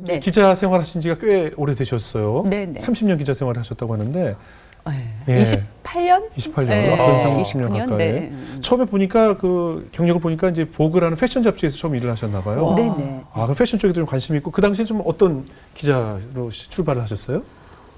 네. 기자 생활하신 지가 꽤 오래되셨어요. 네네. 30년 기자 생활을 하셨다고 하는데 네. 28년? 28년, 네. 근 30년 29년? 가까이. 네. 처음에 보니까 그 경력을 보니까 이제 보그라는 패션 잡지에서 처음 일을 하셨나 봐요. 네네. 아, 그 패션 쪽에도 좀 관심이 있고 그 당시에 좀 어떤 기자로 출발을 하셨어요?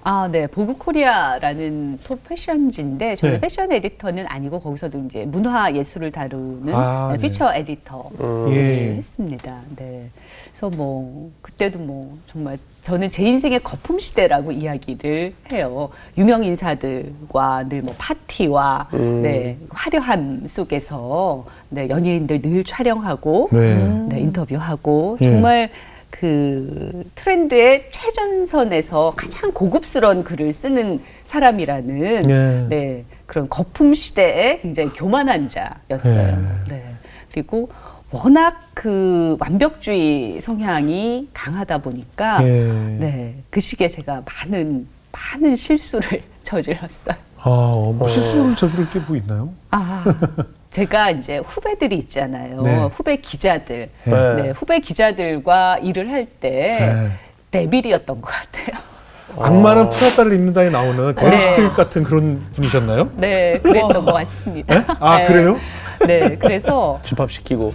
아, 네. 보그 코리아라는 톱 패션지인데 저는 네. 패션 에디터는 아니고 거기서도 이제 문화 예술을 다루는 아, 네. 피처 에디터 예. 했습니다. 네. 그래서 뭐 그때도 뭐 정말 저는 제 인생의 거품 시대라고 이야기를 해요. 유명 인사들과 늘 뭐 파티와 네, 화려함 속에서 네, 연예인들 늘 촬영하고 네, 인터뷰하고 예. 정말 그 트렌드의 최전선에서 가장 고급스러운 글을 쓰는 사람이라는 예. 네, 그런 거품 시대에 굉장히 교만한 자였어요. 예. 네. 그리고 워낙 그 완벽주의 성향이 강하다 보니까 예. 네, 그 시기에 제가 많은 실수를 저질렀어요. 뭐 실수를 저지를 게 뭐 있나요? 아, 제가 이제 후배들이 있잖아요. 네. 후배 기자들. 네. 네, 후배 기자들과 일을 할 때 네. 데빌이었던 것 같아요. 악마는 프라다를 입는다에 나오는 데리 스틸 같은 그런 분이셨나요? 네, 그랬던 것 같습니다. 네? 아, 네. 그래요? 네, 그래서 집합시키고.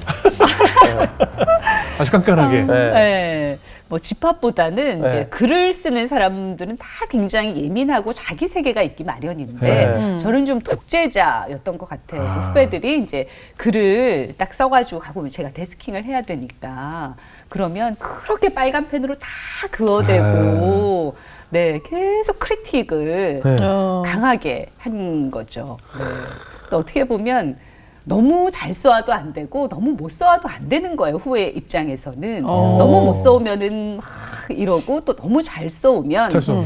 아주 깐깐하게. 네, 뭐 집합보다는 네. 이제 글을 쓰는 사람들은 다 굉장히 예민하고 자기 세계가 있기 마련인데 네. 저는 좀 독재자였던 것 같아요. 그래서 아. 후배들이 이제 글을 딱 써가지고 가고 제가 데스킹을 해야 되니까 그러면 그렇게 빨간 펜으로 다 그어대고 네, 계속 크리틱을 네. 강하게 한 거죠. 네. 또 어떻게 보면 너무 잘 써와도 안 되고 너무 못 써와도 안 되는 거예요. 후배 입장에서는 너무 못 써오면은 막 이러고 또 너무 잘 써오면 잘 써.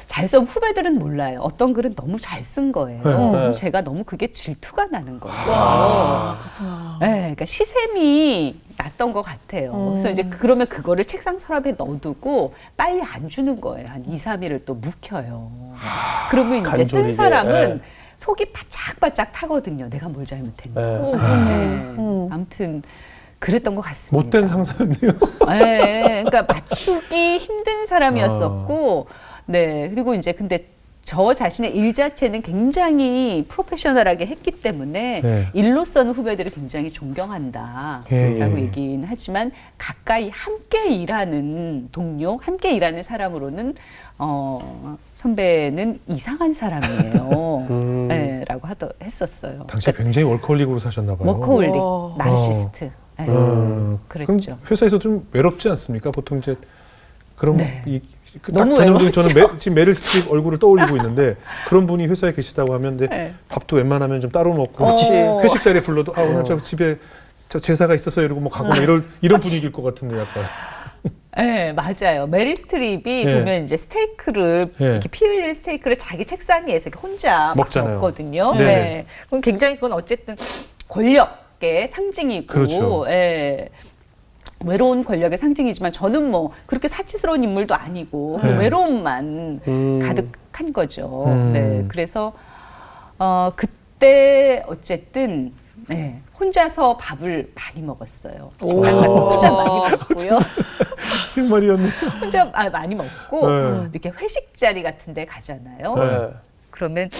잘 써온 후배들은 몰라요. 어떤 글은 너무 잘 쓴 거예요. 네. 그럼 제가 너무 그게 질투가 나는 거예요. 그렇구나. 네, 그러니까 시샘이 났던 것 같아요. 그래서 이제 그러면 그거를 책상 서랍에 넣어두고 빨리 안 주는 거예요. 한 2, 3일을 또 묵혀요. 그러면 이제 쓴 간절히게, 사람은 네. 속이 바짝바짝 타거든요. 내가 뭘 잘못했나. 네. 아무튼 그랬던 것 같습니다. 못된 상사였네요. 네, 그러니까 맞추기 힘든 사람이었었고, 네, 그리고 이제 근데 저 자신의 일 자체는 굉장히 프로페셔널하게 했기 때문에 네. 일로서는 후배들을 굉장히 존경한다라고 예. 얘기는 하지만 가까이 함께 일하는 동료, 함께 일하는 사람으로는 선배는 이상한 사람이에요. 네, 라고 했었어요. 당시에 굉장히 월커홀릭으로 사셨나 봐요. 워커홀릭, 와. 나르시스트. 네, 그럼 그랬죠. 회사에서 좀 외롭지 않습니까? 보통 이제 그런 네. 딱 너무 전형적인 저는 외롭죠. 지금 메릴 스트립 얼굴을 떠올리고 있는데 그런 분이 회사에 계시다고 하면 근데 네. 밥도 웬만하면 좀 따로 먹고 그렇지. 회식 자리에 불러도 오늘 저 집에 저 제사가 있어서 이러고 뭐 가거나 이런 분위기일 것 같은데 약간. 네, 맞아요. 메릴 스트립이 예. 보면 이제 스테이크를 예. 이렇게 피 흘릴 스테이크를 자기 책상 위에서 이렇게 혼자 막 먹잖아요. 먹거든요. 네네. 네. 그럼 굉장히 그건 어쨌든 권력의 상징이고, 그렇죠. 예. 외로운 권력의 상징이지만 저는 뭐 그렇게 사치스러운 인물도 아니고 그 네. 외로움만 가득한 거죠. 네, 그래서 그때 어쨌든 네, 혼자서 밥을 많이 먹었어요. 식당 가서 진짜 많이 먹고요. 정말이었네. 혼자 많이 먹고 네. 이렇게 회식 자리 같은 데 가잖아요. 네. 그러면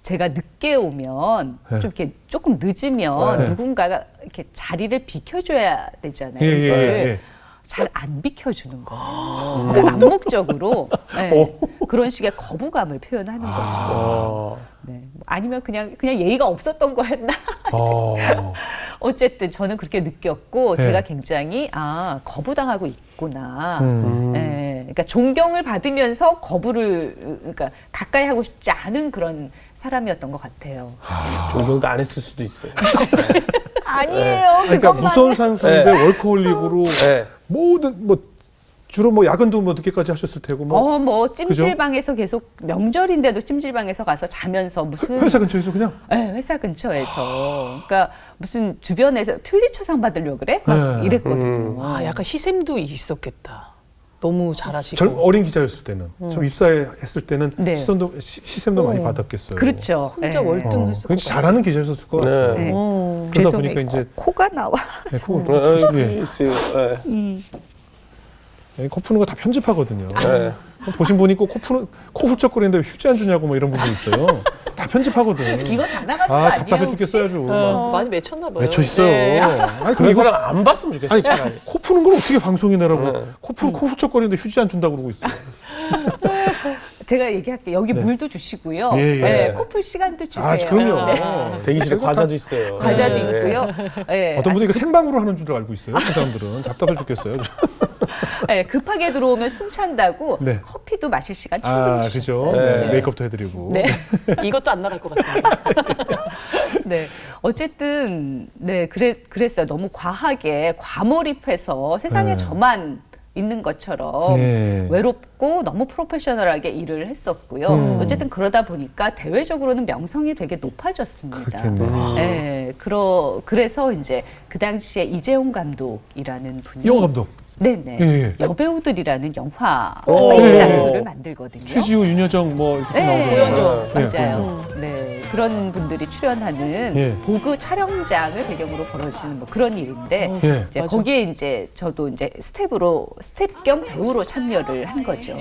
제가 늦게 오면 네. 좀 이렇게 조금 늦으면 네. 누군가가 이렇게 자리를 비켜줘야 되잖아요. 예, 예, 이거를 예. 잘 안 비켜주는 거예요. 그러니까 암묵적으로 네, 그런 식의 거부감을 표현하는 거죠. 네. 아니면 그냥 예의가 없었던 거였나? 어쨌든 저는 그렇게 느꼈고 네. 제가 굉장히 거부당하고 있구나. 음. 네. 그러니까 존경을 받으면서 거부를 그러니까 가까이 하고 싶지 않은 그런 사람이었던 것 같아요. 존경도 안 했을 수도 있어요. 아니에요. 그러니까 그것만은- 무서운 상사인데 월커홀릭으로 네. 모든 주로 야근도 늦게까지 하셨을 테고 찜질방에서 계속 명절인데도 찜질방에서 가서 자면서 무슨 회사 근처에서 그냥 네, 회사 근처에서 그러니까 무슨 주변에서 퓰리처상 받으려고 그래? 막 네. 이랬거든요. 약간 시샘도 있었겠다. 너무 잘하시고. 어린 기자였을 때는 좀 입사했을 때는 네. 시샘도 많이 받았겠어요. 그렇죠. 혼자 네. 월등했을 것 같아요. 잘하는 기자였을 것 같아요. 네. 네. 그러다 그래서 보니까 이제 코가 나와. 네, 있어요. 네. 코 푸는 거 다 편집하거든요. 네. 보신 분이 꼭 코 훌쩍거리는데 휴지 안 주냐고 뭐 이런 분들 있어요. 다 편집하거든. 이거 다 나가는 거 아 아니에요? 답답해 혹시? 죽겠어요 아주. 막 많이 맺혔나 봐요. 맺혀 있어요. 네. 아니 그럼 그런 이거 사람 안 봤으면 좋겠어요. 아니 차라리. 코 푸는 걸 어떻게 방송에 내라고? 네. 코 훌쩍거리는데 휴지 안 준다고 그러고 있어요. 제가 얘기할게요. 여기 네. 물도 주시고요. 예, 예. 네, 코풀 시간도 주세요. 아 그럼요. 네. 대기실에 이거 과자도 있어요. 과자도 네. 있고요. 네. 어떤 분들이 이거 생방으로 하는 줄 알고 있어요. 그 사람들은 답답해 죽겠어요. 네, 급하게 들어오면 숨 찬다고 네. 커피도 마실 시간 충분히 아 주셨어요. 그죠. 네. 네. 메이크업도 해드리고. 네. 이것도 안 나갈 것 같습니다. 네. 어쨌든 네, 그랬어요. 너무 과하게 과몰입해서 세상에 네. 저만 있는 것처럼 네. 외롭고 너무 프로페셔널하게 일을 했었고요. 어쨌든 그러다 보니까 대외적으로는 명성이 되게 높아졌습니다. 그렇겠네요. 네, 그래서 이제 그 당시에 이재용 감독이라는 분이 이용 감독. 네네 예, 예. 여배우들이라는 영화 오. 파이트작들을 만들거든요. 최지우, 윤여정 뭐 이렇게 네, 나오고. 고현정. 맞아요. 네, 그런 분들이 출연하는 예. 보그 촬영장을 배경으로 벌어지는 뭐 그런 일인데 예. 이제 맞아. 거기에 이제 저도 이제 스텝 겸 배우로 참여를 한 거죠.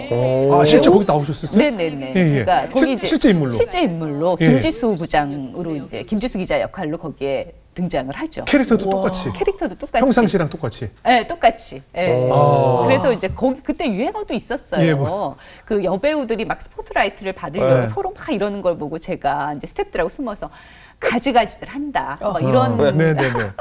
아 실제 거기 나오셨었어요? 네네네. 예, 예. 제가 거기 이제 실제 인물로. 실제 인물로 예. 김지수 부장으로 이제 김지수 기자 역할로 거기에 등장을 하죠. 캐릭터도 똑같이. 캐릭터도 똑같이. 평상시랑 똑같이. 네, 똑같이. 예. 아. 그래서 이제 거기 그때 유행어도 있었어요. 예, 뭐. 그 여배우들이 막 스포트라이트를 받으려고 네. 서로 막 이러는 걸 보고 제가 이제 스태프들하고 숨어서 가지가지들 한다. 막 아, 이런 네네네.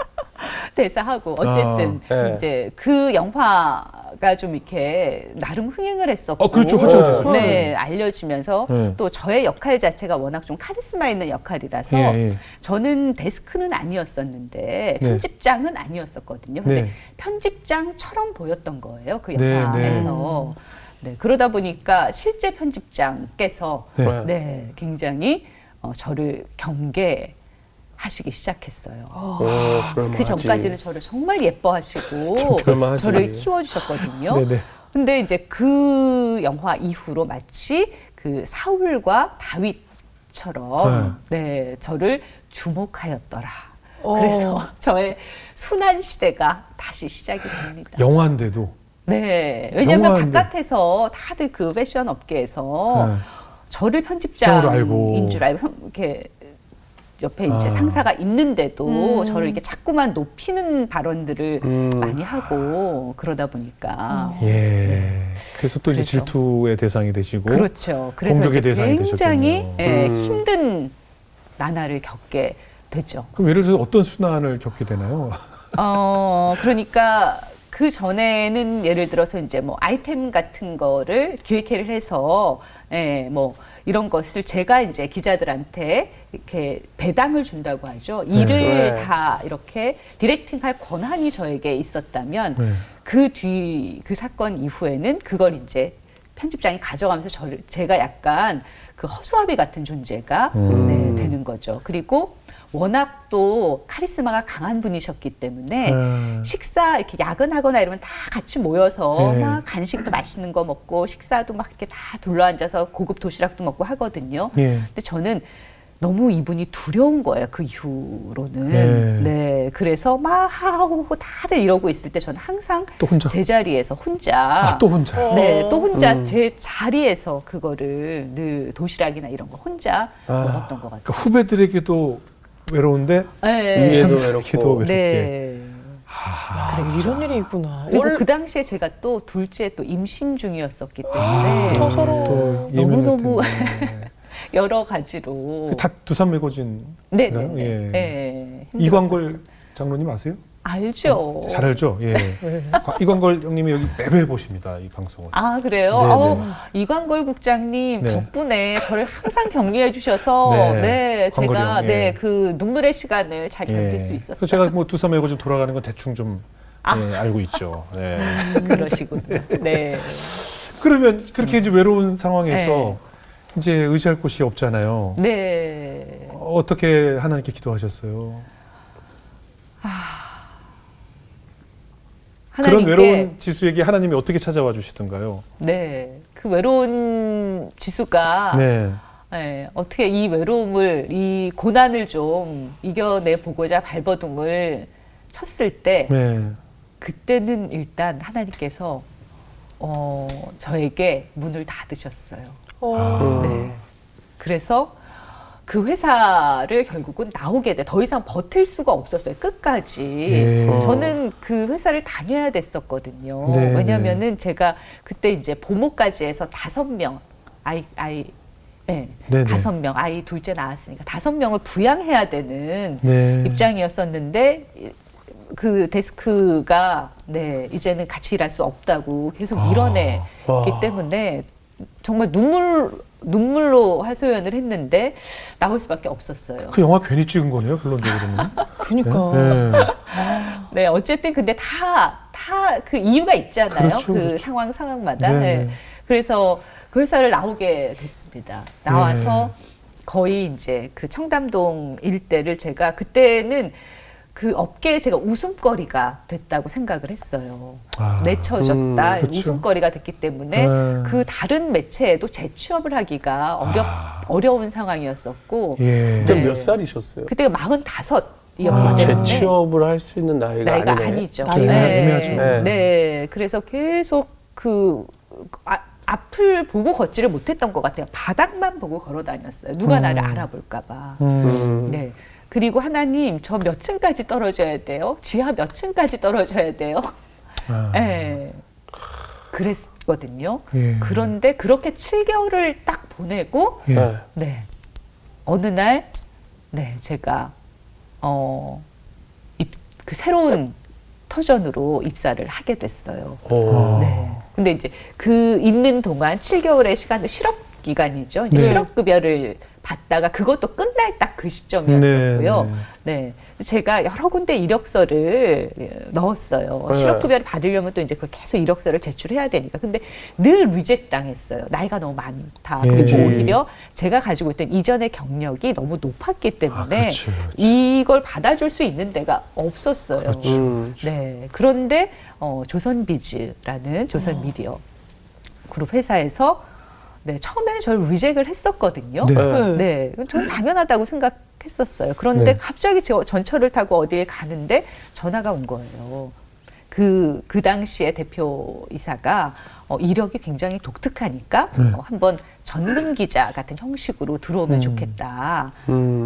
대사하고 어쨌든 네. 이제 그 영화가 좀 이렇게 나름 흥행을 했었고. 그렇죠. 화제가 됐었죠. 네, 알려지면서 네. 또 저의 역할 자체가 워낙 좀 카리스마 있는 역할이라서 예, 예. 저는 데스크는 아니었었는데 네. 편집장은 아니었었거든요. 근데 네. 편집장처럼 보였던 거예요. 그 네, 영화에서. 네, 그러다 보니까 실제 편집장께서 네. 네, 굉장히 저를 경계하시기 시작했어요. 그 전까지는 저를 정말 예뻐하시고 그럴만하지. 저를 키워주셨거든요. 네네. 근데 이제 그 영화 이후로 마치 그 사울과 다윗처럼 네, 저를 주목하였더라. 그래서 저의 순환 시대가 다시 시작이 됩니다. 영화인데도. 네, 왜냐하면 영화인데. 바깥에서 다들 그 패션 업계에서 네. 저를 장으로 편집장인 알고. 줄 알고 이렇게 옆에 이제 아. 상사가 있는데도 저를 이렇게 자꾸만 높이는 발언들을 많이 하고 그러다 보니까 예. 그래서 또 이제 그래서. 질투의 대상이 되시고. 그렇죠. 그래서 공격의 이제 대상이 굉장히 되셨군요. 예, 힘든 나날을 겪게 되죠. 그럼 예를 들어서 어떤 순환을 겪게 되나요? 그러니까 그 전에는 예를 들어서 이제 뭐 아이템 같은 거를 기획회를 해서 뭐 이런 것을 제가 이제 기자들한테 이렇게 배당을 준다고 하죠. 일을 네. 다 이렇게 디렉팅할 권한이 저에게 있었다면 네. 그 사건 이후에는 그걸 이제 편집장이 가져가면서 제가 약간 그 허수아비 같은 존재가 네, 되는 거죠. 그리고 워낙 또 카리스마가 강한 분이셨기 때문에 식사 이렇게 야근하거나 이러면 다 같이 모여서 네. 막 간식도 맛있는 거 먹고 식사도 막 이렇게 다 둘러앉아서 고급 도시락도 먹고 하거든요. 예. 근데 저는 너무 이분이 두려운 거예요. 그 이후로는. 네. 네. 그래서 막 하고 다들 이러고 있을 때 저는 항상 또 혼자. 제 자리에서 혼자 아, 또 혼자. 네, 또 혼자 제 자리에서 그거를 늘 도시락이나 이런 거 혼자 먹었던 것 같아요. 그러니까 후배들에게도 외로운데 네. 위에도 상사에게도 외롭게. 네. 이런 일이 있구나. 그리고 원래 그 당시에 제가 또 둘째 또 임신 중이었었기 때문에 더 서로 또 예민할 너무너무 텐데. 여러 가지로 다 두산 매거진. 네, 있나요? 네, 예. 네. 이광걸 장로님 아세요? 알죠. 잘 알죠? 예. 이광걸 형님이 여기 매회 보십니다, 이 방송을. 아 그래요? 네, 이광걸 국장님 네. 덕분에 저를 항상 격려해 주셔서 네. 네, 제가 광걸이 형, 예. 네, 그 눈물의 시간을 잘 견딜 수 있었어요. 그래서 제가 뭐 두산 매거진 돌아가는 건 대충 좀 예, 알고 있죠. 예. 그러시군요. 네. 그러면 그렇게 이제 외로운 상황에서 이제 의지할 곳이 없잖아요. 네. 어떻게 하나님께 기도하셨어요? 그런 하나님께 외로운 지수에게 하나님이 어떻게 찾아와 주시던가요? 네. 그 외로운 지수가 네. 네, 어떻게 이 외로움을, 이 고난을 좀 이겨내 보고자 발버둥을 쳤을 때, 네. 그때는 일단 하나님께서 저에게 문을 닫으셨어요. 어. 네. 그래서 그 회사를 결국은 나오게 돼. 더 이상 버틸 수가 없었어요. 끝까지. 예. 저는 그 회사를 다녀야 됐었거든요. 네, 왜냐면은 제가 그때 이제 보모까지 해서 5명, 네, 네, 네. 5명, 아이 둘째 낳았으니까 5명을 부양해야 되는 네. 입장이었었는데, 그 데스크가, 네, 이제는 같이 일할 수 없다고 계속 밀어내기 와. 때문에 정말 눈물로 하소연을 했는데 나올 수밖에 없었어요. 그 영화 괜히 찍은 거네요, 결론적으로는. 그니까. 네. 네, 어쨌든 근데 다 그 이유가 있잖아요. 그렇죠, 그 그렇죠. 상황마다. 네, 네. 네. 그래서 그 회사를 나오게 됐습니다. 나와서 거의 이제 그 청담동 일대를 제가 그때는 그 업계에 제가 웃음거리가 됐다고 생각을 했어요. 아, 내쳐졌다. 그렇죠. 웃음거리가 됐기 때문에 네. 그 다른 매체에도 재취업을 하기가 어려운 상황이었었고 예. 그때 네. 몇 살이셨어요? 그때가 45이었기 아, 때문에 재취업을 할 수 있는 나이가 아니네. 아니죠. 나이가 애매하죠. 네. 네. 그래서 계속 앞을 보고 걷지를 못했던 것 같아요. 바닥만 보고 걸어 다녔어요. 누가 나를 알아볼까 봐. 네. 그리고 하나님, 저 몇 층까지 떨어져야 돼요? 지하 몇 층까지 떨어져야 돼요? 아. 네. 그랬거든요. 예. 그런데 그렇게 7개월을 딱 보내고, 예. 네. 네. 어느 날, 네, 제가, 그 새로운 터전으로 입사를 하게 됐어요. 오. 네. 근데 이제 그 있는 동안 7개월의 시간도 실업 기간이죠. 이제 네. 실업급여를 받다가 그것도 끝날 딱 그 시점이었었고요. 네, 네. 제가 여러 군데 이력서를 넣었어요. 네. 실업급여를 받으려면 또 이제 그걸 계속 이력서를 제출해야 되니까. 근데 늘 리젝 당했어요. 나이가 너무 많다. 예. 그리고 예. 오히려 제가 가지고 있던 이전의 경력이 너무 높았기 때문에 그렇죠, 그렇죠. 이걸 받아줄 수 있는 데가 없었어요. 그렇죠. 네. 그런데 조선비즈라는 조선미디어 그룹 회사에서 네, 처음에는 저를 리젝을 했었거든요. 네. 네. 저는 당연하다고 생각했었어요. 그런데 네. 갑자기 전철을 타고 어디에 가는데 전화가 온 거예요. 그 당시에 대표이사가 이력이 굉장히 독특하니까 네. 한번 전문 기자 같은 형식으로 들어오면 좋겠다.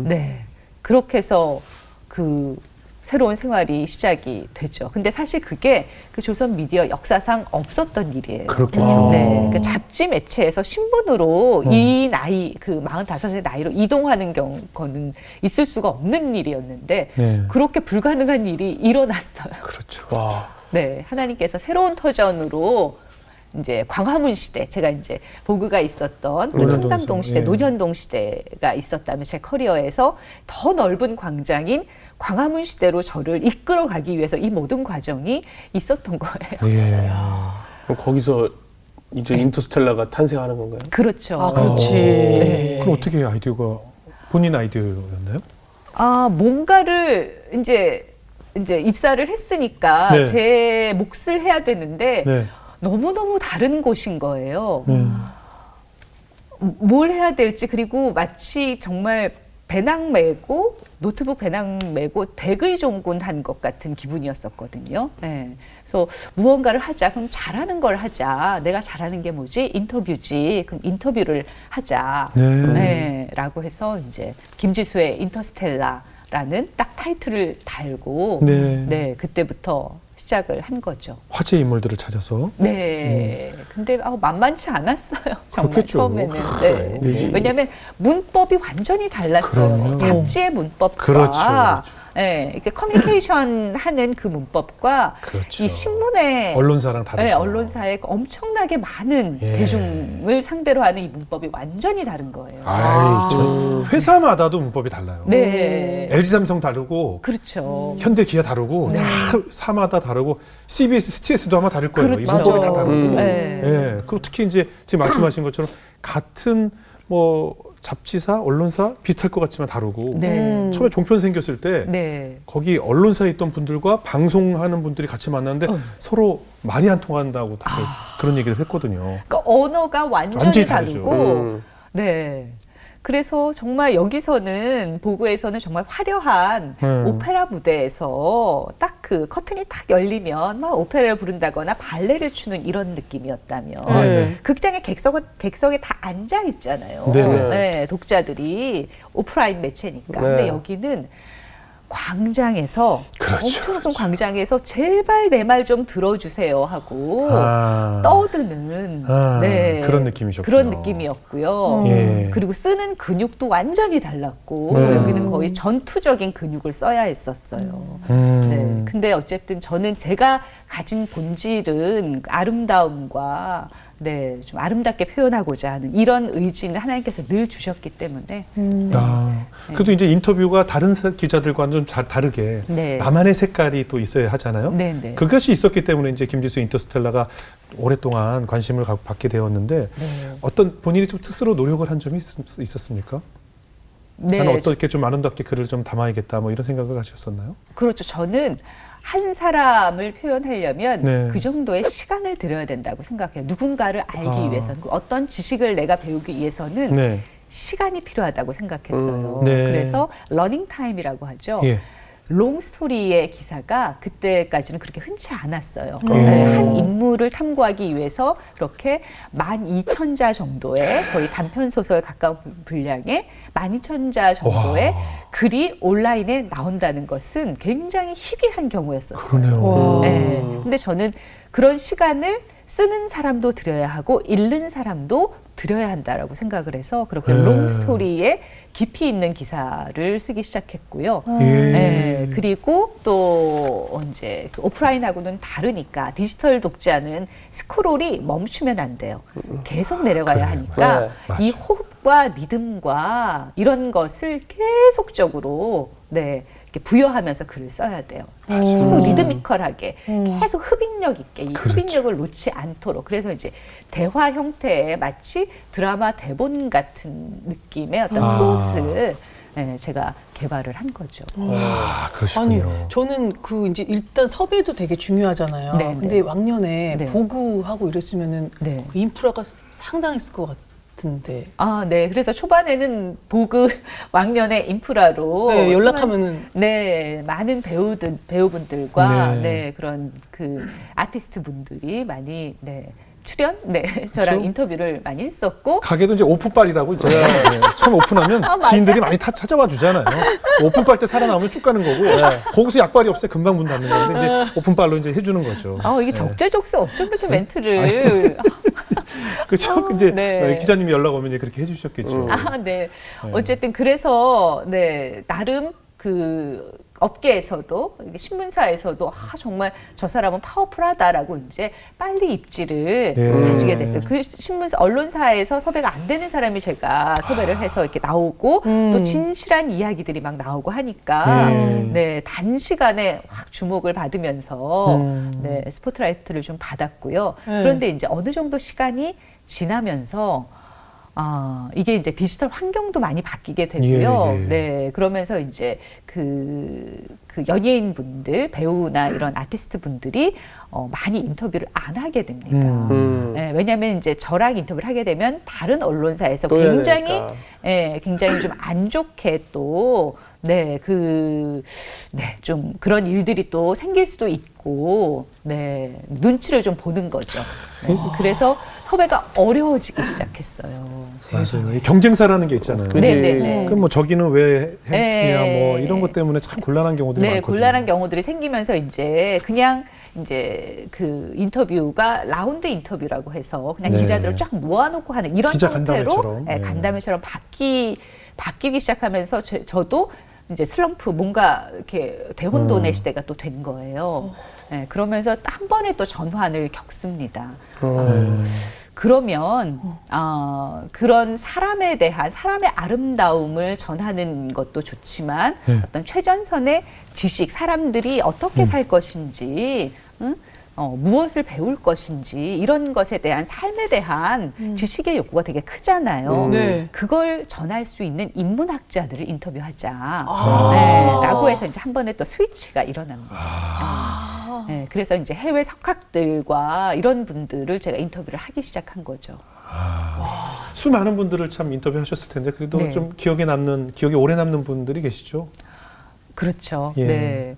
네. 그렇게 해서 그 새로운 생활이 시작이 되죠. 근데 사실 그게 그 조선 미디어 역사상 없었던 일이에요. 그렇겠죠. 네. 그 잡지 매체에서 신분으로 이 나이, 그 45세 나이로 이동하는 경우는 있을 수가 없는 일이었는데 네. 그렇게 불가능한 일이 일어났어요. 그렇죠. 와. 네. 하나님께서 새로운 터전으로 이제 광화문 시대, 제가 이제 보그가 있었던 그 노년동 청담동 시대, 예. 노년동 시대가 있었다면 제 커리어에서 더 넓은 광장인 광화문 시대로 저를 이끌어가기 위해서 이 모든 과정이 있었던 거예요. 예. 그럼 거기서 이제 인터스텔라가 탄생하는 건가요? 그렇죠. 아, 그렇지. 네. 그럼 어떻게 아이디어가 본인 아이디어였나요? 뭔가를 이제 입사를 했으니까 네. 제 몫을 해야 되는데 네. 너무너무 다른 곳인 거예요. 네. 뭘 해야 될지, 그리고 마치 정말 배낭 메고 노트북 배낭 메고 백의종군 한 것 같은 기분이었었거든요. 네. 그래서 무언가를 하자. 그럼 잘하는 걸 하자. 내가 잘하는 게 뭐지? 인터뷰지. 그럼 인터뷰를 하자. 네. 네. 라고 해서 이제 김지수의 인터스텔라라는 딱 타이틀을 달고 네. 그때부터 시작을 한 거죠. 화제 인물들을 찾아서. 네. 근데 만만치 않았어요. 정말 그렇겠죠. 처음에는. 네. 그렇죠. 왜냐하면 문법이 완전히 달랐어요. 그럼요. 잡지의 문법과 그렇죠. 네, 이렇게 커뮤니케이션 하는 그 문법과 그렇죠. 이 신문의 언론사랑 다르죠. 네, 언론사의 엄청나게 많은 예. 대중을 상대로 하는 이 문법이 완전히 다른 거예요. 저 회사마다도 문법이 달라요. 네. LG 삼성 다르고 그렇죠. 현대 기아 다르고 다 사마다 다르고 CBS STS도 아마 다를 거예요. 이 그렇죠. 문법이 다 다르고. 네. 예. 그리고 특히 이제 지금 말씀하신 것처럼 같은 뭐 잡지사, 언론사 비슷할 것 같지만 다르고. 네. 처음에 종편 생겼을 때 네. 거기 언론사에 있던 분들과 방송하는 분들이 같이 만났는데 서로 말이 안 통한다고 그런 얘기를 했거든요. 그러니까 언어가 완전히 완전히 다르죠. 다르고 네. 그래서 정말 여기서는 보고에서는 정말 화려한 오페라 무대에서 딱 그 커튼이 딱 열리면 막 오페라를 부른다거나 발레를 추는 이런 느낌이었다면 네. 극장의 객석에 다 앉아 있잖아요. 네네. 네, 독자들이 오프라인 매체니까. 네. 근데 여기는 광장에서 그렇죠, 엄청 큰 광장에서 제발 내 말 좀 들어주세요 하고 떠드는 네, 그런 느낌이셨군요. 그런 느낌이었고요. 예. 그리고 쓰는 근육도 완전히 달랐고 네. 여기는 거의 전투적인 근육을 써야 했었어요. 네. 근데 어쨌든 저는 제가 가진 본질은 아름다움과 네, 좀 아름답게 표현하고자 하는 이런 의지는 하나님께서 늘 주셨기 때문에 그래도 이제 인터뷰가 다른 기자들과는 좀 다르게 네. 나만의 색깔이 또 있어야 하잖아요. 네, 네. 그것이 있었기 때문에 이제 김지수 인터스텔라가 오랫동안 관심을 받게 되었는데 네. 어떤 본인이 좀 스스로 노력을 한 점이 있었습니까? 나는 네, 어떻게 좀 아름답게 글을 좀 담아야겠다 뭐 이런 생각을 하셨었나요? 그렇죠. 저는 한 사람을 표현하려면 네. 그 정도의 시간을 들여야 된다고 생각해요. 누군가를 알기 위해서는 어떤 지식을 내가 배우기 위해서는 네. 시간이 필요하다고 생각했어요. 네. 그래서 러닝 타임이라고 하죠. 예. 롱스토리의 기사가 그때까지는 그렇게 흔치 않았어요. 예. 네, 한 인물을 탐구하기 위해서 그렇게 12,000자 정도의 거의 단편소설 가까운 분량의 12,000자 정도의 글이 온라인에 나온다는 것은 굉장히 희귀한 경우였었어요. 그러네요. 네. 근데 저는 그런 시간을 쓰는 사람도 들여야 하고 읽는 사람도 들여야 한다라고 생각을 해서 그렇게 롱스토리에 깊이 있는 기사를 쓰기 시작했고요. 네, 그리고 또 이제 그 오프라인하고는 다르니까 디지털 독자는 스크롤이 멈추면 안 돼요. 계속 내려가야 하니까 네. 이 호흡과 리듬과 이런 것을 계속적으로 네, 이렇게 부여하면서 글을 써야 돼요. 계속 리드미컬하게, 계속 흡입력 있게 이 그렇죠. 흡입력을 놓지 않도록. 그래서 이제 대화 형태의 마치 드라마 대본 같은 느낌의 어떤 프로스를 네, 제가 개발을 한 거죠. 아니, 저는 그 이제 일단 섭외도 되게 중요하잖아요. 네, 근데 네. 왕년에 네. 보고하고 이랬으면은 네. 그 인프라가 상당했을 것 같은데. 아, 네. 그래서 초반에는 보그 왕년의 인프라로 네, 연락하면은 네, 많은 배우분들과 네. 네, 그런 그 아티스트 분들이 많이 네, 출연, 네, 저랑 그렇죠. 인터뷰를 많이 했었고. 가게도 이제 오픈빨이라고 있잖아요. 네. 처음 오픈하면 지인들이 많이 찾아와 주잖아요. 오픈빨 때 살아남으면 쭉 가는 거고 거기서 약발이 없어요. 금방 문 닫는 건데 이제 오픈빨로 이제 해주는 거죠. 이게 적재적소 어쩜 이렇게 멘트를. 그렇죠. 이제 네. 기자님이 연락 오면 이제 그렇게 해주셨겠죠. 네. 어쨌든 그래서 네, 나름 그 업계에서도 신문사에서도 정말 저 사람은 파워풀하다라고 이제 빨리 입지를 네. 가지게 됐어요. 그 신문사 언론사에서 섭외가 안 되는 사람이 제가 섭외를 해서 이렇게 나오고 또 진실한 이야기들이 막 나오고 하니까 네, 단시간에 확 주목을 받으면서 네, 스포트라이트를 좀 받았고요. 그런데 이제 어느 정도 시간이 지나면서 이게 이제 디지털 환경도 많이 바뀌게 되고요. 예, 예. 네, 그러면서 이제 그 연예인분들, 배우나 이런 아티스트 분들이 많이 인터뷰를 안 하게 됩니다. 네, 왜냐하면 이제 저랑 인터뷰를 하게 되면 다른 언론사에서 또 해야 굉장히, 되니까. 굉장히 좀 안 좋게 또 좀 그런 일들이 또 생길 수도 있고, 네, 눈치를 좀 보는 거죠. 네, 그래서 섭외가 어려워지기 시작했어요. 맞아요. 이 경쟁사라는 게 있잖아요. 그치. 네네네. 그럼 뭐 저기는 왜 했느냐 네. 뭐 이런 것 때문에 참 곤란한 경우들이 네, 많거든요. 곤란한 경우들이 생기면서 이제 그냥 이제 그 인터뷰가 라운드 인터뷰라고 해서 그냥 네. 기자들을 쫙 모아놓고 하는 이런 기자 형태로 간담회처럼. 네, 네. 간담회처럼 바뀌기 시작하면서 저도 이제 슬럼프 뭔가 이렇게 대혼돈의 시대가 또 된 거예요. 네, 그러면서 한 번에 또 전환을 겪습니다. 그러면 그런 사람에 대한 사람의 아름다움을 전하는 것도 좋지만 네. 어떤 최전선의 지식, 사람들이 어떻게 살 것인지, 무엇을 배울 것인지 이런 것에 대한 삶에 대한 지식의 욕구가 되게 크잖아요. 네. 그걸 전할 수 있는 인문학자들을 인터뷰하자. 네, 라고 해서 이제 한 번에 또 스위치가 일어난 거예요. 네, 그래서 이제 해외 석학들과 이런 분들을 제가 인터뷰를 하기 시작한 거죠. 수많은 분들을 참 인터뷰하셨을 텐데 그래도 네. 좀 기억에 오래 남는 분들이 계시죠? 그렇죠. 예. 네.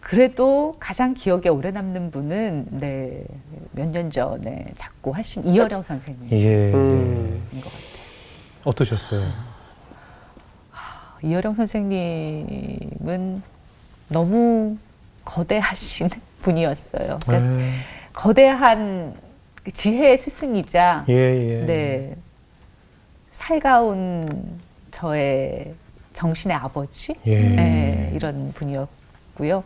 그래도 가장 기억에 오래 남는 분은 네, 몇 년 전에 작고하신 이어령 선생님인 예. 것 같아요. 어떠셨어요? 이어령 선생님은 너무 거대하신 분이었어요. 그러니까 예. 거대한 그 지혜의 스승이자 예, 예. 네, 살가운 저의 정신의 아버지 예. 네, 이런 분이었고요.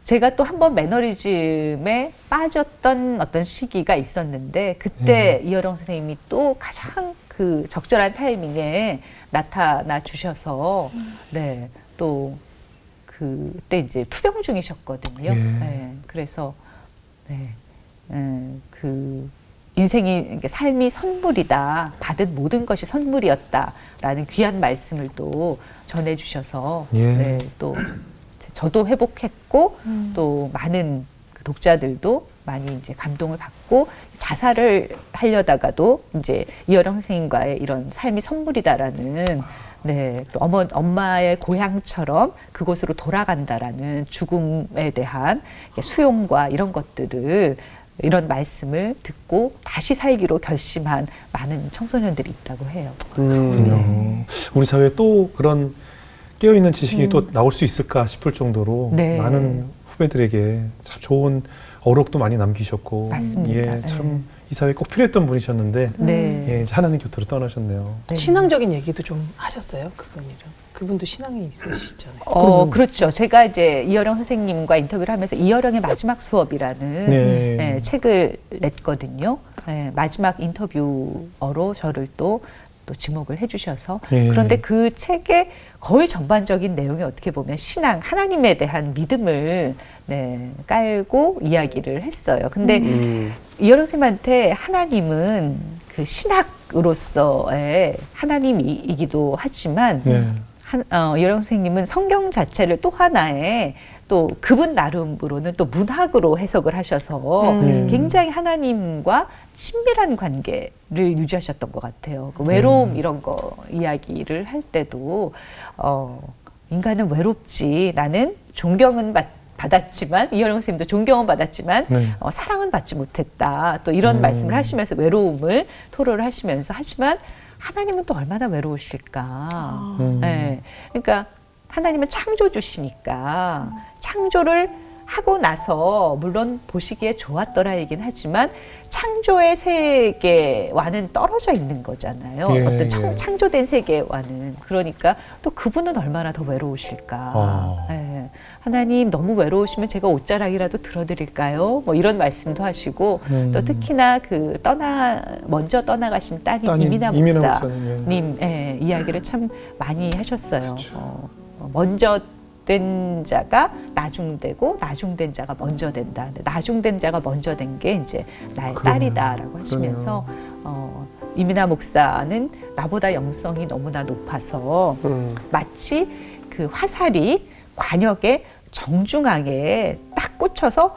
제가 또 한 번 매너리즘에 빠졌던 어떤 시기가 있었는데 그때 이어령 선생님이 또 가장 그 적절한 타이밍에 나타나 주셔서 네, 또 그때 이제 투병 중이셨거든요. 예. 네, 그래서 네, 그 인생이 그러니까 삶이 선물이다. 받은 모든 것이 선물이었다라는 귀한 말씀을 또 전해주셔서 예. 네, 또 저도 회복했고 또 많은 그 독자들도 많이 이제 감동을 받고 자살을 하려다가도 이제 이어령 선생님과의 이런 삶이 선물이다라는 네, 또 엄마의 고향처럼 그곳으로 돌아간다라는 죽음에 대한 수용과 이런 것들을 이런 말씀을 듣고 다시 살기로 결심한 많은 청소년들이 있다고 해요. 그렇군요. 우리 사회에 또 그런 깨어있는 지식이 또 나올 수 있을까 싶을 정도로 네. 많은 후배들에게 참 좋은 어록도 많이 남기셨고 맞습니다. 예, 참 이 사회에 꼭 필요했던 분이셨는데 네. 예, 이제 하나님 곁으로 떠나셨네요. 네. 신앙적인 얘기도 좀 하셨어요, 그분이랑. 그분도 신앙이 있으시잖아요. 그렇죠. 제가 이제 이어령 선생님과 인터뷰를 하면서 이어령의 마지막 수업이라는 네. 네, 책을 냈거든요. 네, 마지막 인터뷰어로 저를 또 지목을 해주셔서 예. 그런데 그 책의 거의 전반적인 내용이 어떻게 보면 신앙, 하나님에 대한 믿음을 네, 깔고 이야기를 했어요. 근데 이어령 선생님한테 하나님은 그 신학으로서의 하나님이기도 하지만 네. 이어령 선생님은 성경 자체를 또 하나의 또 그분 나름으로는 또 문학으로 해석을 하셔서 굉장히 하나님과 친밀한 관계를 유지하셨던 것 같아요. 그 외로움 이런 거 이야기를 할 때도 인간은 외롭지. 나는 존경은 받았지만 이어령 선생님도 존경은 받았지만 네. 사랑은 받지 못했다. 또 이런 말씀을 하시면서 외로움을 토로를 하시면서 하지만 하나님은 또 얼마나 외로우실까. 네. 그러니까 하나님은 창조주시니까 창조를 하고 나서 물론 보시기에 좋았더라 얘긴 하지만 창조의 세계와는 떨어져 있는 거잖아요. 예, 어떤 예. 창조된 세계와는. 그러니까 또 그분은 얼마나 더 외로우실까. 예. 하나님 너무 외로우시면 제가 옷자락이라도 들어드릴까요? 뭐 이런 말씀도 하시고 또 특히나 그 먼저 떠나가신 따님 이민아 목사님 예, 이야기를 참 많이 하셨어요. 먼저 된 자가 나중되고 나중된 자가 먼저 된다. 근데 나중된 자가 먼저 된 게 이제 나의 딸이다라고 하시면서 이민아 목사는 나보다 영성이 너무나 높아서 마치 그 화살이 관역의 정중앙에 딱 꽂혀서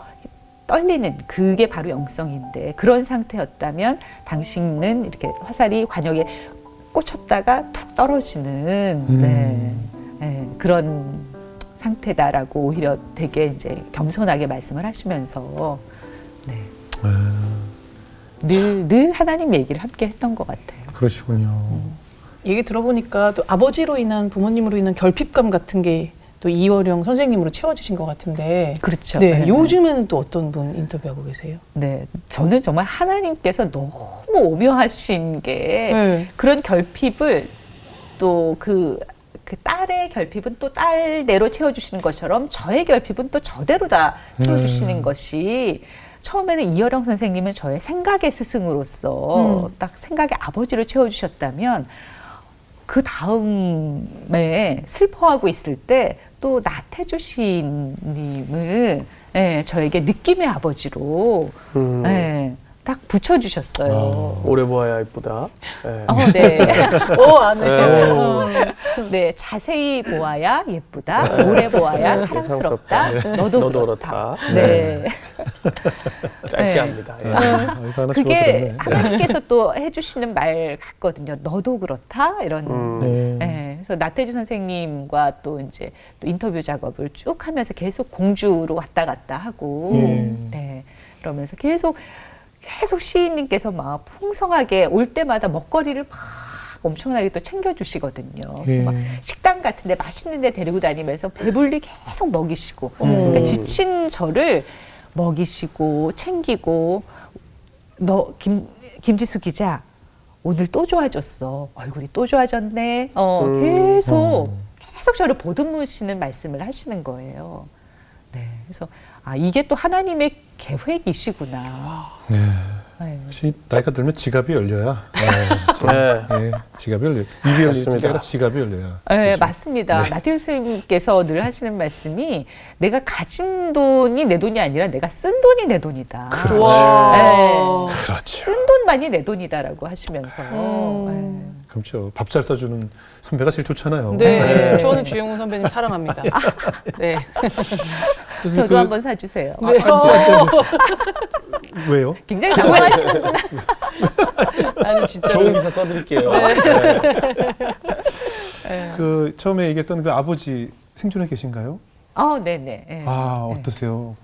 떨리는 그게 바로 영성인데 그런 상태였다면 당신은 이렇게 화살이 관역에 꽂혔다가 툭 떨어지는 그런 상태다라고 오히려 되게 이제 겸손하게 말씀을 하시면서 늘 하나님 얘기를 함께 했던 것 같아요. 그러시군요. 얘기 들어보니까 또 아버지로 인한 부모님으로 인한 결핍감 같은 게 또 이어령 선생님으로 채워지신 것 같은데. 그렇죠. 네, 요즘에는 또 어떤 분 인터뷰하고 계세요? 네, 저는 정말 하나님께서 너무 오묘하신 게 그런 결핍을 또 그 딸의 결핍은 또 딸대로 채워주시는 것처럼 저의 결핍은 또 저대로 다 채워주시는 것이 처음에는 이어령 선생님은 저의 생각의 스승으로서 딱 생각의 아버지로 채워주셨다면 그 다음에 슬퍼하고 있을 때 또 나태주 시인님을 저에게 느낌의 아버지로 딱 붙여주셨어요. 오래 보아야 이쁘다. 네. 네. 오, 안해. 네, 자세히 보아야 예쁘다. 오래 보아야 사랑스럽다. 너도 그렇다. 네. 짧게 네. 합니다. 예. 여기서 하나 그게 주워들었네. 하나님께서 또 해주시는 말 같거든요. 너도 그렇다 이런. 네, 그래서 나태주 선생님과 또 이제 또 인터뷰 작업을 쭉 하면서 계속 공주로 왔다 갔다 하고, 네, 그러면서 계속 시인님께서 막 풍성하게 올 때마다 먹거리를 막 엄청나게 또 챙겨주시거든요. 막 식당 같은데 맛있는데 데리고 다니면서 배불리 계속 먹이시고, 그러니까 지친 저를 먹이시고 챙기고, 김지수 기자 오늘 또 좋아졌어. 얼굴이 또 좋아졌네. 계속 저를 보듬으시는 말씀을 하시는 거예요. 네, 그래서 이게 또 하나님의 계획이시구나. 네. 네. 역시 나이가 들면 지갑이 열려야. 네. 지갑이 열려. 입이 열리는 게 맞습니다. 아니라 지갑이 열려야. 네, 그렇죠? 맞습니다. 나태주 선생님께서 늘 하시는 말씀이 내가 가진 돈이 내 돈이 아니라 내가 쓴 돈이 내 돈이다. 와. 네. 그렇죠. 쓴 돈만이 내 돈이다라고 하시면서. 그렇죠. 밥 잘 싸주는 선배가 제일 좋잖아요. 네. 저는 주영훈 선배님 사랑합니다. 네. 저도 한번 사주세요. 네. 왜요? 굉장히 당황하시는구나. 나는 진짜 좋은 기사 써드릴게요. 그 처음에 얘기했던 그 아버지 생존해 계신가요? 네네. 네. 어떠세요?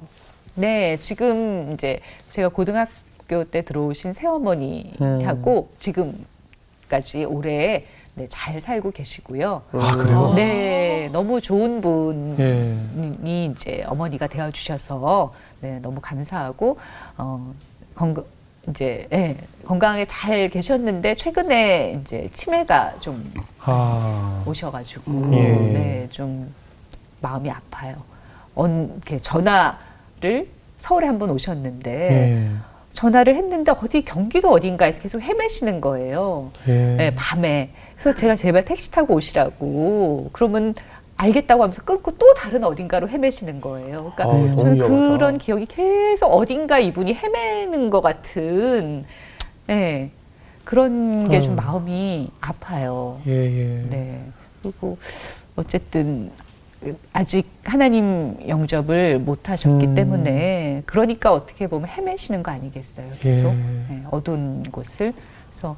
네, 지금 이제 제가 고등학교 때 들어오신 새어머니하고 지금까지 올해 네, 잘 살고 계시고요. 그래요? 네, 너무 좋은 분이 예. 이제 어머니가 되어 주셔서 네, 너무 감사하고 건강하게 잘 계셨는데 최근에 이제 치매가 좀 오셔가지고 네, 좀 마음이 아파요. 이렇게 전화를 서울에 한번 오셨는데 전화를 했는데 어디 경기도 어딘가에서 계속 헤매시는 거예요. 네, 밤에. 그래서 제가 제발 택시 타고 오시라고. 그러면 알겠다고 하면서 끊고 또 다른 어딘가로 헤매시는 거예요. 그러니까 저는 그런 기억이 계속 어딘가 이분이 헤매는 것 같은 그런 게 좀 마음이 아파요. 네. 그리고 어쨌든 아직 하나님 영접을 못 하셨기 때문에 그러니까 어떻게 보면 헤매시는 거 아니겠어요. 계속 어두운 곳을. 그래서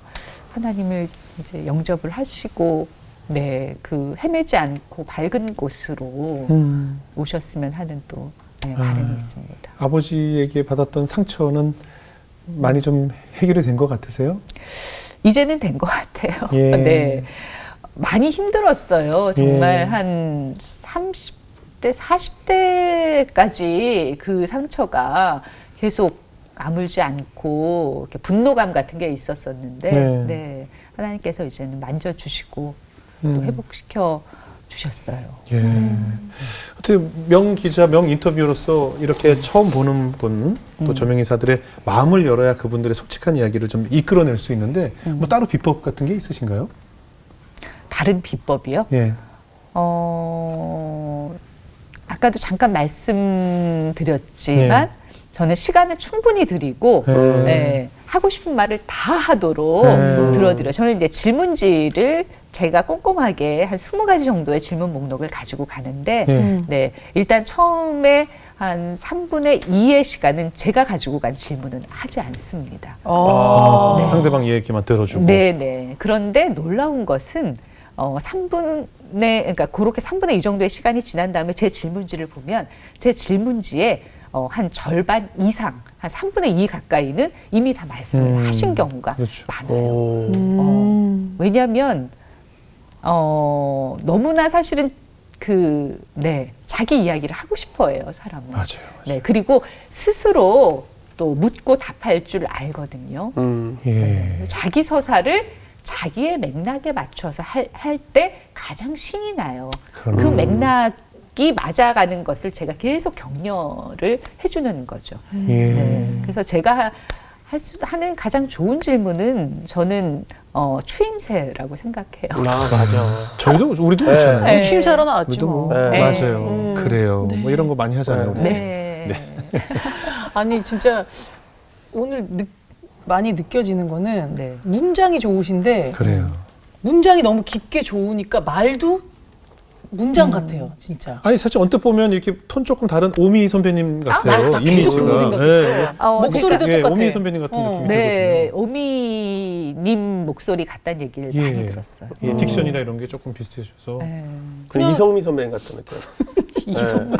하나님을 이제 영접을 하시고 그 헤매지 않고 밝은 곳으로 오셨으면 하는 또 바람이 있습니다. 아버지에게 받았던 상처는 많이 좀 해결이 된 것 같으세요? 이제는 된 것 같아요. 네. 많이 힘들었어요. 정말 한 30대, 40대까지 그 상처가 계속 아물지 않고 이렇게 분노감 같은 게 있었었는데 하나님께서 이제는 만져주시고 또 회복시켜 주셨어요. 어떻게 명 기자, 명 인터뷰로서 이렇게 처음 보는 분, 또 저명인사들의 마음을 열어야 그분들의 솔직한 이야기를 좀 이끌어낼 수 있는데 뭐 따로 비법 같은 게 있으신가요? 다른 비법이요? 아까도 잠깐 말씀드렸지만 저는 시간을 충분히 드리고 하고 싶은 말을 다 하도록 들어드려요. 저는 이제 질문지를 제가 꼼꼼하게 한 20가지 정도의 질문 목록을 가지고 가는데 일단 처음에 한 3분의 2의 시간은 제가 가지고 간 질문은 하지 않습니다. 상대방 얘기만 들어주고. 네네. 그런데 놀라운 것은 3분의, 그러니까 그렇게 3분의 2 정도의 시간이 지난 다음에 제 질문지를 보면 제 질문지에 한 절반 이상, 한 3분의 2 가까이는 이미 다 말씀을 하신 경우가 많아요. 왜냐하면 너무나 사실은 자기 이야기를 하고 싶어해요, 사람은. 맞아요. 네, 그리고 스스로 또 묻고 답할 줄 알거든요. 자기 서사를 자기의 맥락에 맞춰서 할 때 가장 신이 나요. 그 맥락이 맞아가는 것을 제가 계속 격려를 해주는 거죠. 그래서 제가 하는 가장 좋은 질문은 저는 추임새라고 생각해요. 맞아. 우리도 그렇잖아요. 취임새로 나왔죠. 뭐. 맞아요. 그래요. 네. 뭐 이런 거 많이 하잖아요. 네. 아니 진짜 오늘 많이 느껴지는 거는 네. 문장이 좋으신데 그래요. 문장이 너무 깊게 좋으니까 말도 문장 같아요, 진짜. 아니 사실 언뜻 보면 이렇게 톤 조금 다른 오미 선배님 같아요. 나 계속 그런 이미지가. 생각했어. 목소리도 예, 똑같아. 오미 선배님 같은 느낌이 네, 들거든요. 오미님 목소리 같다는 얘기를 많이 들었어요. 예, 딕션이나 이런 게 조금 비슷해져서. 네. 그냥 이성미 선배님 같은 느낌. 이성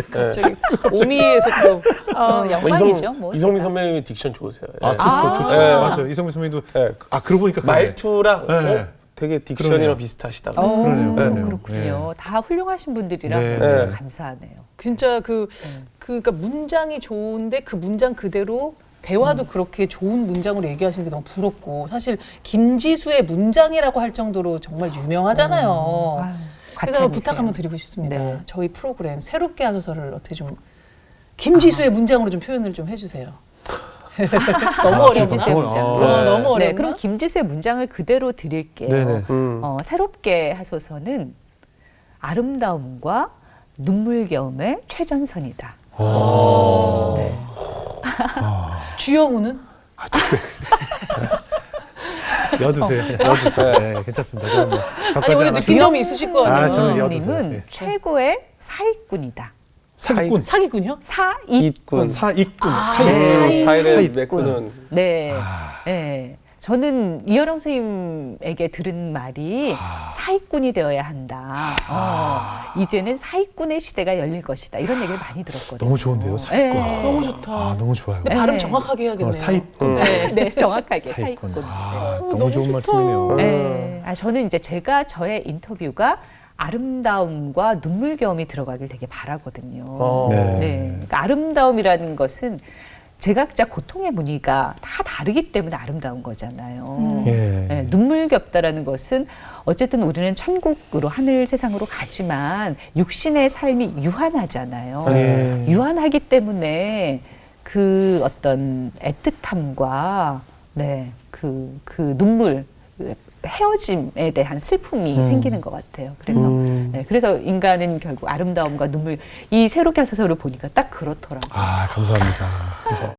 갑자기 오미에서 또 영광이죠. 뭐 이성미 제가. 선배님이 딕션 좋으세요. 아, 예. 그렇죠, 좋죠. 네. 맞아요. 이성미 선배님도. 예. 아, 그러고 보니까 그러네. 말투랑 네. 되게 딕션이랑 그러네요. 비슷하시다. 그러네요, 그러네요. 그렇군요. 다 훌륭하신 분들이라고 네. 제가 네. 감사하네요. 진짜 그러니까 문장이 좋은데 그 문장 그대로 대화도 그렇게 좋은 문장으로 얘기하시는 게 너무 부럽고 사실 김지수의 문장이라고 할 정도로 정말 유명하잖아요. 아유, 그래서 과찬이세요. 부탁 한번 드리고 싶습니다. 네. 저희 프로그램 새롭게 하소서를 어떻게 좀 김지수의 문장으로 좀 표현을 좀 해주세요. 너무 어려운 김지수의 방송을- 문장. 아, 너무 어려웠나? 네, 그럼 김지수의 문장을 그대로 드릴게요. 네네. 새롭게 하소서는 아름다움과 눈물겨움의 최전선이다. 네. 주영우는 여두세요. 여두세요. 네, 괜찮습니다. 저는 뭐 아니 저까지 오늘 안 느낀 점이 있으실 거 아니에요. 저는 여두세요. 님은 네. 최고의 사익꾼이다. 사기꾼. 사기꾼이요? 사익꾼. 사익꾼. 네. 사이렌 사익꾼. 메꾸는 네. 네. 저는 이어령 선생님에게 들은 말이 사익꾼이 되어야 한다. 이제는 사익꾼의 시대가 열릴 것이다. 이런 얘기를 많이 들었거든요. 너무 좋은데요, 사익꾼. 네. 너무 좋다. 아, 너무 좋아요. 근데 발음 네. 정확하게 해야겠네요. 사익꾼. 네, 정확하게 사익꾼. 사익꾼. 아, 네. 너무 좋은 말씀이네요. 네. 저는 이제 저의 인터뷰가 아름다움과 눈물겨움이 들어가길 되게 바라거든요. 네. 네. 그러니까 아름다움이라는 것은 제각자 고통의 무늬가 다 다르기 때문에 아름다운 거잖아요. 예. 네, 눈물겹다라는 것은 어쨌든 우리는 천국으로 하늘 세상으로 가지만 육신의 삶이 유한하잖아요. 예. 유한하기 때문에 그 어떤 애틋함과 그 눈물 헤어짐에 대한 슬픔이 생기는 것 같아요. 그래서 그래서 인간은 결국 아름다움과 눈물 이 새롭게 하소서를 보니까 딱 그렇더라고요. 아, 감사합니다. 감사합니다.